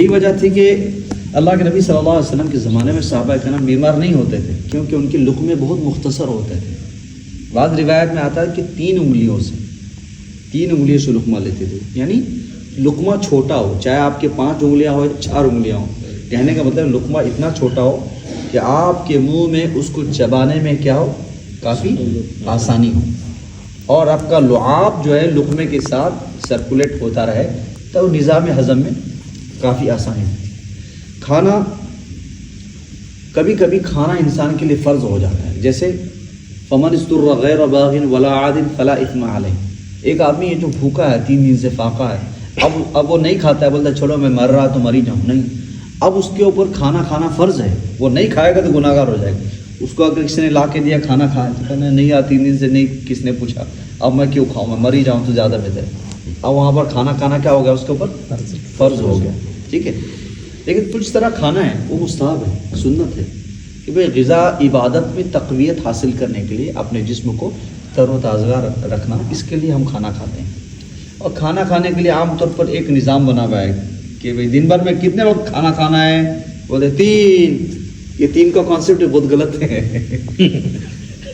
یہی وجہ تھی کہ اللہ کے نبی صلی اللہ علیہ وسلم کے زمانے میں صحابہ کرام بیمار نہیں ہوتے تھے، کیونکہ ان کے لقمے بہت مختصر ہوتے تھے۔ بعض روایت میں آتا ہے کہ 3 انگلیوں سے لقمہ لیتے تھے، یعنی لقمہ چھوٹا ہو، چاہے آپ کے 5 انگلیاں ہو یا 4 انگلیاں ہوں، کہنے کا مطلب لقمہ اتنا چھوٹا ہو کہ آپ کے منہ میں اس کو چبانے میں کیا ہو، کافی آسانی ہو، اور آپ کا لعاب جو ہے لقمے کے ساتھ سرکولیٹ ہوتا رہے تو نظام ہضم میں کافی آسانی ہے۔ کھانا کبھی کبھی کھانا انسان کے لیے فرض ہو جاتا ہے، جیسے فمن استر غیر باغ ولا عاد فلا اثم علیہ۔ ایک آدمی ہے جو بھوکا ہے، 3 دن سے فاقہ ہے، اب وہ نہیں کھاتا ہے، بولتا ہے چلو میں مر رہا تو مر ہی جاؤں، نہیں، اب اس کے اوپر کھانا فرض ہے، وہ نہیں کھائے گا تو گناہ گار ہو جائے گا۔ اس کو اگر کسی نے لا کے دیا کھانا کھایا تو کہنا نہیں یار 3 دن سے نہیں، کس نے پوچھا، اب میں کیوں کھاؤں، میں مر ہی جاؤں تو زیادہ بہتر ہے۔ اب وہاں پر کھانا کیا ہو گیا، اس کے اوپر فرض ہو گیا، ٹھیک ہے۔ لیکن کچھ طرح کھانا ہے وہ مستحب ہے، سنت ہے کہ بھئی غذا عبادت میں تقویت حاصل کرنے کے لیے اپنے جسم کو تر و تازہ رکھنا، اس کے لیے ہم کھانا کھاتے ہیں۔ اور کھانا کھانے کے لیے عام طور پر ایک نظام بنا ہوا ہے کہ بھئی دن بھر میں کتنے وقت کھانا کھانا ہے، بولے 3۔ یہ 3 کا کانسیپٹ بہت غلط ہے،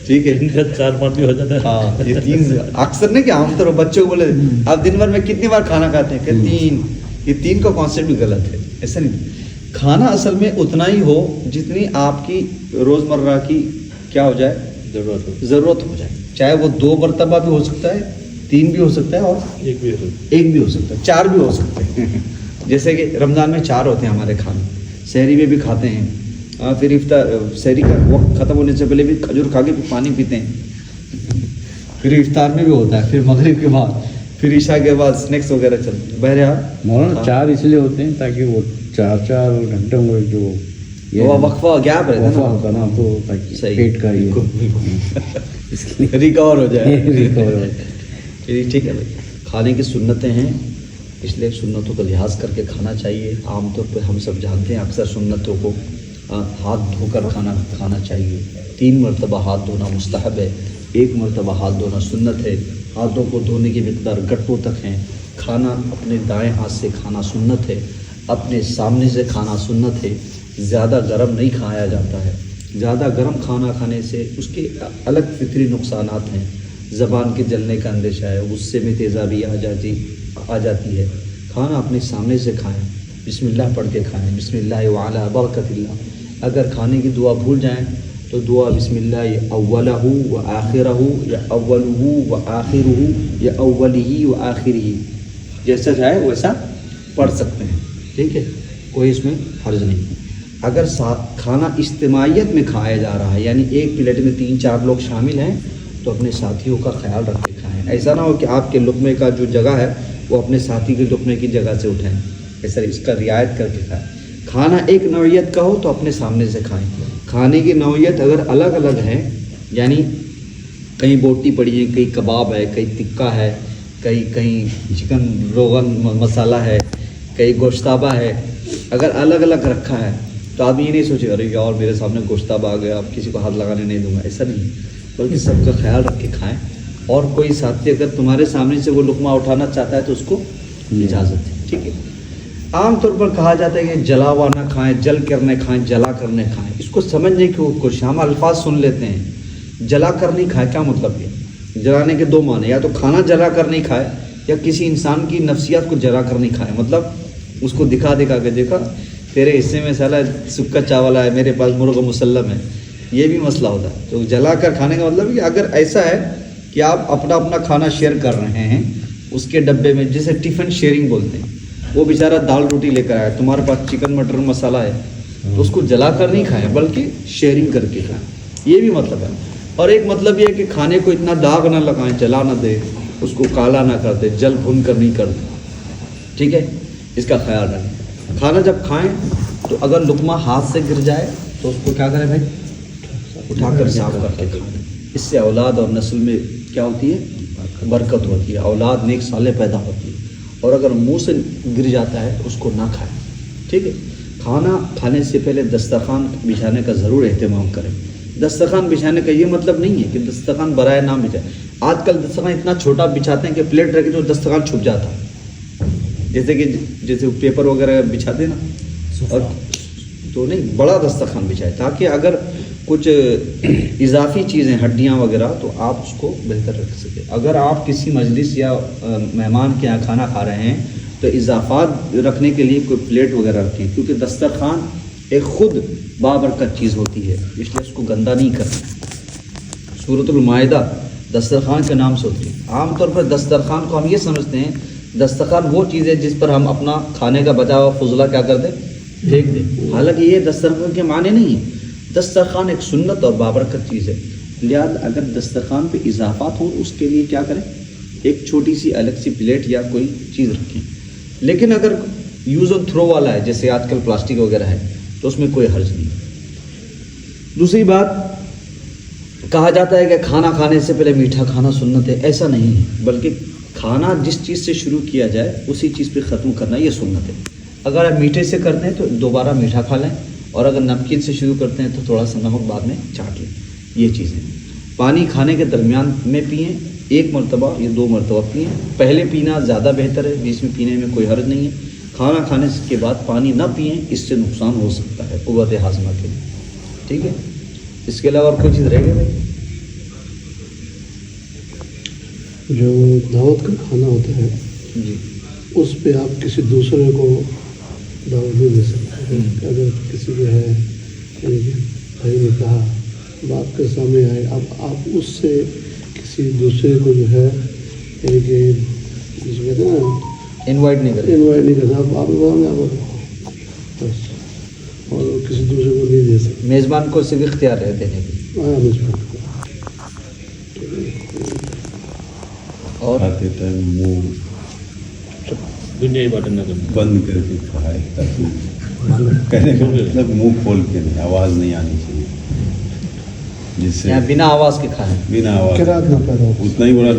ٹھیک ہے، 4-5 بھی ہو جاتا ہے۔ ہاں، یہ 3 اکثر نہیں کہ عام طور پر بچوں کو بولے آپ دن بھر میں کتنی بار کھانا کھاتے ہیں، کہ 3۔ یہ 3 کا کانسیپٹ بھی غلط ہے، ایسا نہیں۔ کھانا اصل میں اتنا ہی ہو جتنی آپ کی روزمرہ کی کیا ہو جائے، ضرورت ہو جائے، چاہے وہ 2 مرتبہ بھی ہو سکتا ہے، 3 بھی ہو سکتا ہے، اور 1 بھی ہو سکتا ہے، 4 بھی ہو سکتے ہیں۔ جیسے کہ رمضان میں 4 ہوتے ہیں ہمارے کھانے، سحری میں بھی کھاتے ہیں، پھر افطار سحری کا وقت ختم ہونے سے پہلے بھی کھجور کھا کے پانی پیتے ہیں، پھر افطار میں بھی ہوتا ہے، پھر مغرب کے بعد، پھر عشاء کے بعد اسنیکس وغیرہ چلتے ہیں۔ بہرحال مولانا 4 اس لیے ہوتے ہیں تاکہ وہ 4 گھنٹوں میں جو وہ وقفہ گیپ رہتا ہوتا نا، تو تاکہ پیٹ کا ریکور ہو جائے۔ ٹھیک ہے بھائی، کھانے کی سنتیں ہیں، اس لیے سنتوں کا لحاظ کر کے کھانا چاہیے۔ عام طور پہ ہم سب جانتے ہیں اکثر سنتوں کو ہاتھ دھو کر کھانا چاہیے، 3 مرتبہ ہاتھ دھونا مستحب ہے، 1 مرتبہ ہاتھ دھونا سنت ہے۔ ہاتھوں کو دھونے کی مقدار گٹوں تک ہیں۔ کھانا اپنے دائیں ہاتھ سے کھانا سنت ہے، اپنے سامنے سے کھانا سنت ہے۔ زیادہ گرم نہیں کھایا جاتا ہے، زیادہ گرم کھانا کھانے سے اس کے الگ فطری نقصانات ہیں، زبان کے جلنے کا اندیشہ ہے، غصے میں تیزابی آ جاتی ہے۔ کھانا اپنے سامنے سے کھائیں، بسم اللہ پڑھ کے کھائیں، بسم اللہ وعلی برکت اللہ۔ اگر کھانے کی دعا بھول جائیں تو دعا بسم اللہ اولہ و آخرہ یا اولہ و آخرہ یا اولہ و آخرہ، جیسا چاہے ویسا پڑھ سکتے ہیں، ٹھیک ہے، کوئی اس میں حرج نہیں۔ اگر کھانا اجتماعیت میں کھایا جا رہا ہے، یعنی ایک پلیٹ میں 3-4 لوگ شامل ہیں، تو اپنے ساتھیوں کا خیال رکھ کے کھائیں۔ ایسا نہ ہو کہ آپ کے لقمے کا جو جگہ ہے وہ اپنے ساتھی کے لقمے کی جگہ سے اٹھائیں، ایسا اس کا رعایت کر کے کھائیں۔ کھانا ایک نوعیت کا ہو تو اپنے سامنے سے کھائیں۔ کھانے کی نوعیت اگر الگ الگ ہے، یعنی کہیں بوٹی پڑی ہے، کہیں کباب ہے، کہیں تکہ ہے، کہیں چکن روغن مسالہ ہے، کہیں گوشتابہ ہے، اگر الگ الگ رکھا ہے تو آپ یہ نہیں سوچے ارے یار میرے سامنے گوشتابہ آ گیا، اب کسی کو ہاتھ لگانے نہیں دوں گا، ایسا نہیں، بلکہ سب کا خیال رکھ کے کھائیں۔ اور کوئی ساتھی اگر تمہارے سامنے سے وہ لقمہ اٹھانا چاہتا ہے تو اس کو اجازت ہے، ٹھیک ہے۔ عام طور پر کہا جاتا ہے کہ جلا ہوا نہ کھائیں، جل کرنے کھائیں، جلا کرنے کھائیں۔ اس کو سمجھنے کی کوشش، ہم الفاظ سن لیتے ہیں، جلا کر نہیں کھائے، کیا مطلب ہے؟ جلانے کے 2 معنی، یا تو کھانا جلا کر نہیں کھائے یا کسی انسان کی نفسیات کو جلا کر نہیں کھائے، مطلب اس کو دکھا کے دیکھا تیرے حصے میں سالا سکا چاول ہے، میرے پاس مرغ مسلم ہے، یہ بھی مسئلہ ہوتا ہے۔ تو جلا کر کھانے کا مطلب کہ اگر ایسا ہے کہ آپ اپنا کھانا شیئر کر رہے ہیں اس کے ڈبے میں، جسے ٹفن شیئرنگ بولتے ہیں، وہ بیچارہ دال روٹی لے کر آیا، تمہارے پاس چکن مٹر مسالہ ہے، تو اس کو جلا کر نہیں کھائیں بلکہ شیئرنگ کر کے کھائیں، یہ بھی مطلب ہے۔ اور ایک مطلب یہ ہے کہ کھانے کو اتنا داغ نہ لگائیں، جلا نہ دے، اس کو کالا نہ کر دے، جل بھن کر نہیں کر دے، ٹھیک ہے، اس کا خیال رکھیں۔ کھانا جب کھائیں تو اگر لقمہ ہاتھ سے گر جائے تو اس کو کیا کریں بھائی، اٹھا کر صاف کر کے کھائیں۔ اس سے اولاد اور نسل میں کیا ہوتی ہے، برکت ہوتی ہے، اولاد نیک صالح پیدا ہوتی ہے۔ اور اگر منہ سے گر جاتا ہے اس کو نہ کھائیں، ٹھیک ہے۔ کھانا کھانے سے پہلے دسترخوان بچھانے کا ضرور اہتمام کریں۔ دسترخوان بچھانے کا یہ مطلب نہیں ہے کہ دسترخوان برائے نام بچھائیں۔ آج کل دسترخوان اتنا چھوٹا بچھاتے ہیں کہ پلیٹ رکھ کے تو دسترخوان چھپ جاتا ہے، جیسے پیپر وغیرہ بچھاتے نا، اور تو نہیں بڑا دسترخوان بچھائے تاکہ اگر کچھ اضافی چیزیں ہڈیاں وغیرہ تو آپ اس کو بہتر رکھ سکیں. اگر آپ کسی مجلس یا مہمان کے یہاں کھانا کھا رہے ہیں تو اضافات رکھنے کے لیے کوئی پلیٹ وغیرہ رکھیں، کیونکہ دسترخوان ایک خود بابرکت چیز ہوتی ہے، اس لیے اس کو گندہ نہیں کرنا. سورۃ المائدہ دسترخوان کے نام سے ہوتی ہے. عام طور پر دسترخوان کو ہم یہ سمجھتے ہیں دسترخوان وہ چیز ہے جس پر ہم اپنا کھانے کا بچا ہوا فضلہ کیا کر دیں، پھینک دیں. حالانکہ یہ دسترخوان کے معنی نہیں ہے. دسترخوان ایک سنت اور بابرکت چیز ہے، لہٰذا اگر دسترخوان پہ اضافات ہوں اس کے لیے کیا کریں، ایک چھوٹی سی الگ سی پلیٹ یا کوئی چیز رکھیں. لیکن اگر یوز اینڈ تھرو والا ہے جیسے آج کل پلاسٹک وغیرہ ہے تو اس میں کوئی حرج نہیں. دوسری بات، کہا جاتا ہے کہ کھانا کھانے سے پہلے میٹھا کھانا سنت ہے. ایسا نہیں ہے، بلکہ کھانا جس چیز سے شروع کیا جائے اسی چیز پہ ختم کرنا یہ سنت ہے. اگر آپ میٹھے سے کرتے ہیں تو دوبارہ میٹھا کھا لیں، اور اگر نمکین سے شروع کرتے ہیں تو تھوڑا سا نمک بعد میں چاٹ لیں. یہ چیزیں. پانی کھانے کے درمیان میں پئیں، 1 مرتبہ یا 2 مرتبہ پئیں. پہلے پینا زیادہ بہتر ہے، بیچ میں پینے میں کوئی حرج نہیں ہے. کھانا کھانے کے بعد پانی نہ پئیں، اس سے نقصان ہو سکتا ہے قوت ہاضمہ کے لیے. ٹھیک ہے. اس کے علاوہ اور کوئی چیز رہ گئی بھائی؟ جو دعوت کا کھانا ہوتا ہے جی، اس پہ آپ کسی دوسرے کو دعوت نہیں دے سکتے ہیں. اگر کسی جو ہے یعنی کہ بھائی نے کہا بات کے سامنے آئے، اب آپ اس سے کسی دوسرے کو جو ہے یعنی کہ جس کہتے ہیں نا انوائٹ نہیں کریں. انوائٹ نہیں کرنا، آپ بس، اور کسی دوسرے کو نہیں دے سکتے. میزبان کو صرف اختیار ہے دینے کی. اور کھاتے ٹائم منہ گنجائش بٹن نہ کرنا. بند کر کے کھائے تاکہ کہنے کا مطلب منہ کھول کے نہیں، آواز نہیں آنی چاہیے، جس سے یا بنا آواز کے کھائیں، بنا آواز کراہت نہ پیدا ہو. اتنا ہی بڑا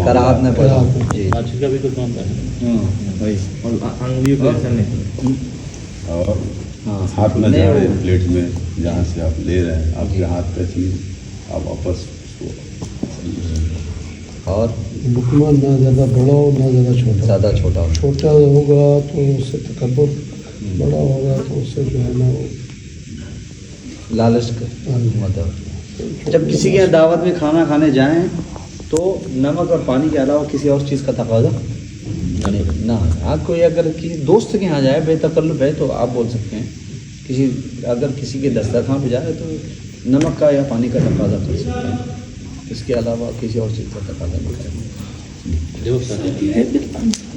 کراہت نہ پیدا ہو. جی آج کا بھی تو کام ہے. ہاں بھائی. اور ہاں ہاتھ نہ جاڑے پلیٹ میں جہاں سے آپ لے رہے ہیں. آپ کے ہاتھ کا چیز آپ واپس اس کو اور لقمہ نہ زیادہ بڑا ہو نہ زیادہ چھوٹا. زیادہ چھوٹا ہو. چھوٹا ہوگا تو اس سے تکبر، بڑا ہوگا تو اس سے جو ہے نا وہ لالچ کا مطلب. جب کسی کے دعوت میں کھانا کھانے جائیں تو نمک اور پانی کے علاوہ کسی اور چیز کا تقاضا نہیں نہ. آپ کوئی اگر کسی دوست کے یہاں جائے بے تکلف ہے تو آپ بول سکتے ہیں. اگر کسی کے دسترخوان پہ جائے تو نمک کا یا پانی کا تقاضا کر سکتے ہیں. اس کے علاوہ کسی اور چیز کا تقاضا نہیں کریں.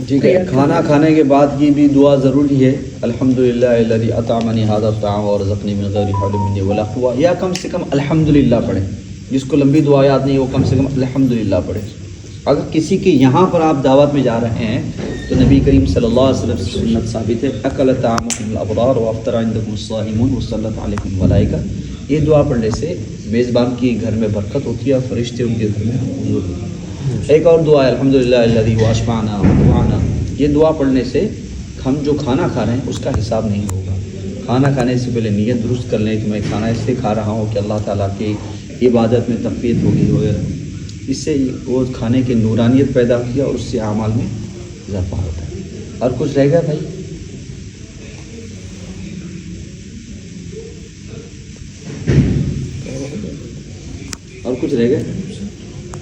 ٹھیک ہے. کھانا کھانے کے بعد کی بھی دعا ضروری ہے. الحمدللہ الذی اطعمنی ھذا الطعام ورزقنی من غیر حول منی ولا قوة. یا کم سے کم الحمدللہ پڑھیں. جس کو لمبی دعا یاد نہیں وہ کم سے کم الحمدللہ پڑھیں. اگر کسی کے یہاں پر آپ دعوت میں جا رہے ہیں تو نبی کریم صلی اللہ علیہ وسلم سے سنت ثابت ہے، اکل طعامکم الابرار وافطر عندکم الصائمون وصلت علیکم الملائکہ. یہ دعا پڑھنے سے میزبان کی گھر میں برکت ہوتی ہے اور فرشتے ان کے گھر میں حضور ہوتے ہیں. ایک اور دعا ہے الحمدللہ الذی واشبعنا ودعانا. یہ دعا پڑھنے سے ہم جو کھانا کھا رہے ہیں اس کا حساب نہیں ہوگا. کھانا کھانے سے پہلے نیت درست کر لیں کہ میں کھانا اس لیے کھا رہا ہوں کہ اللہ تعالیٰ کی عبادت میں تقویت ہوگی وغیرہ. اس سے وہ کھانے کی نورانیت پیدا ہوتی ہے اور اس سے اعمال میں اضافہ ہوتا ہے. اور کچھ رہ گیا بھائی؟ اور کچھ رہ گئے؟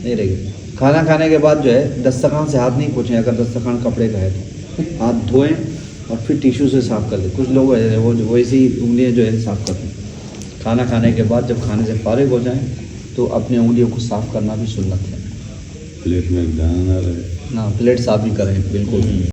نہیں رہ گئے. کھانا کھانے کے بعد جو ہے دسترخوان سے ہاتھ نہیں پوچھیں. اگر دسترخوان کپڑے کا ہے تو ہاتھ دھوئیں اور پھر ٹیشو سے صاف کر دیں. کچھ لوگ وہ ویسے ہی انگلیاں جو ہے صاف کرتے ہیں. کھانا کھانے کے بعد جب کھانے سے فارغ ہو جائیں تو اپنے انگلیوں کو صاف کرنا بھی سنت ہے. پلیٹ میں ایک دانہ نہ رہے. نہ پلیٹ صاف بھی کریں بالکل.